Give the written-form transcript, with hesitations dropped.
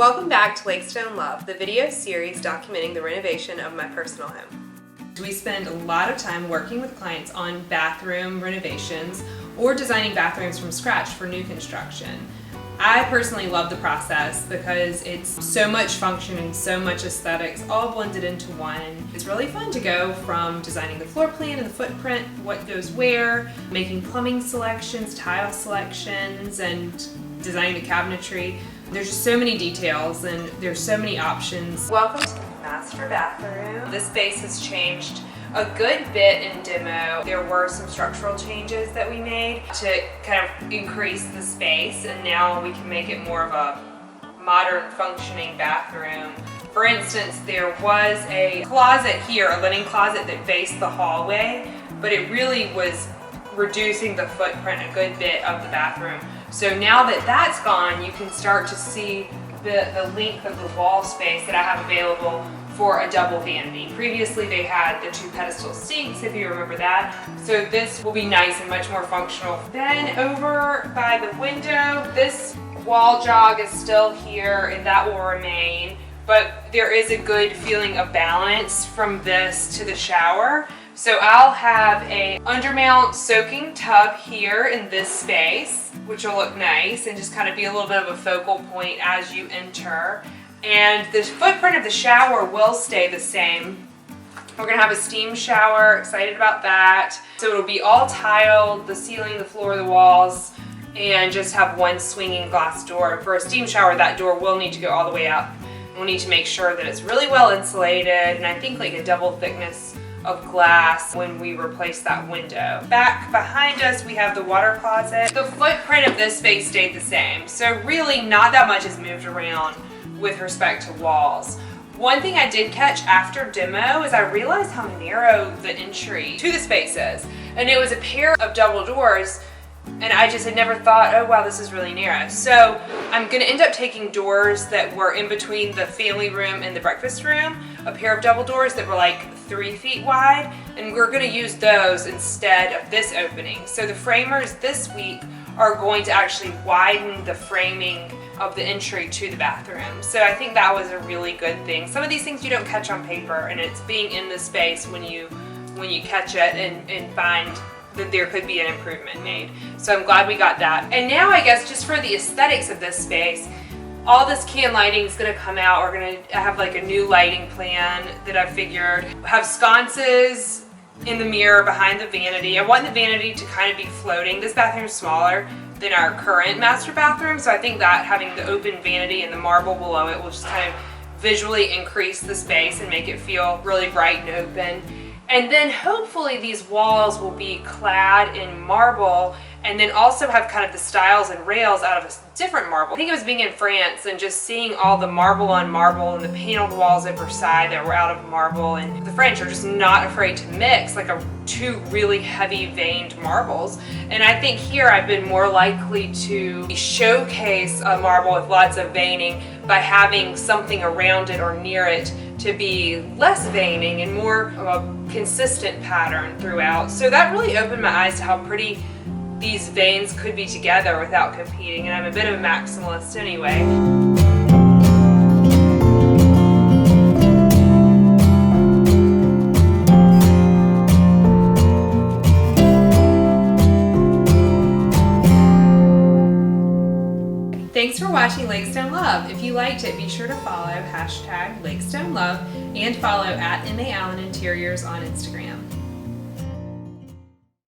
Welcome back to Lakestone Love, the video series documenting the renovation of my personal home. We spend a lot of time working with clients on bathroom renovations or designing bathrooms from scratch for new construction. I personally love the process because it's so much function and so much aesthetics all blended into one. It's really fun to go from designing the floor plan and the footprint, what goes where, making plumbing selections, tile selections, and designing the cabinetry. There's just so many details and there's so many options. Welcome to the master bathroom. This space has changed a good bit in demo. There were some structural changes that we made to kind of increase the space, and now we can make it more of a modern functioning bathroom. For instance, there was a closet here, a linen closet that faced the hallway, but it really was reducing the footprint a good bit of the bathroom. So now that that's gone, you can start to see the length of the wall space that I have available for a double vanity. Previously they had the two pedestal sinks, if you remember that. So this will be nice and much more functional. Then over by the window, this wall jog is still here and that will remain, but there is a good feeling of balance from this to the shower. So I'll have a undermount soaking tub here in this space, which will look nice and just kind of be a little bit of a focal point as you enter. And the footprint of the shower will stay the same. We're gonna have a steam shower, excited about that. So it'll be all tiled, the ceiling, the floor, the walls, and just have one swinging glass door. For a steam shower, that door will need to go all the way up. We'll need to make sure that it's really well insulated, and I think like a double thickness of glass when we replace that window. Back behind us, we have the water closet. The footprint of this space stayed the same, so really not that much has moved around with respect to walls. One thing I did catch after demo is I realized how narrow the entry to the space is. And it was a pair of double doors, and I just had never thought, oh wow, this is really narrow. So I'm gonna end up taking doors that were in between the family room and the breakfast room, a pair of double doors that were like 3 feet wide, and we're gonna use those instead of this opening. So the framers this week are going to actually widen the framing of the entry to the bathroom. So I think that was a really good thing. Some of these things you don't catch on paper, and it's being in the space when you catch it and find that there could be an improvement made. So I'm glad we got that. And now I guess just for the aesthetics of this space, all this can lighting is gonna come out. We're gonna have like a new lighting plan that I figured. Have sconces in the mirror behind the vanity. I want the vanity to kind of be floating. This bathroom is smaller than our current master bathroom, so I think that having the open vanity and the marble below it will just kind of visually increase the space and make it feel really bright and open. And then hopefully these walls will be clad in marble, and then also have kind of the stiles and rails out of a different marble. I think it was being in France and just seeing all the marble on marble and the paneled walls at Versailles that were out of marble, and the French are just not afraid to mix like two really heavy veined marbles. And I think here I've been more likely to showcase a marble with lots of veining by having something around it or near it to be less veining and more of a consistent pattern throughout. So that really opened my eyes to how pretty these veins could be together without competing, and I'm a bit of a maximalist anyway. Thanks for watching Lakestone Love. If you liked it, be sure to follow #LakestoneLove and follow @MAAllenInteriors on Instagram.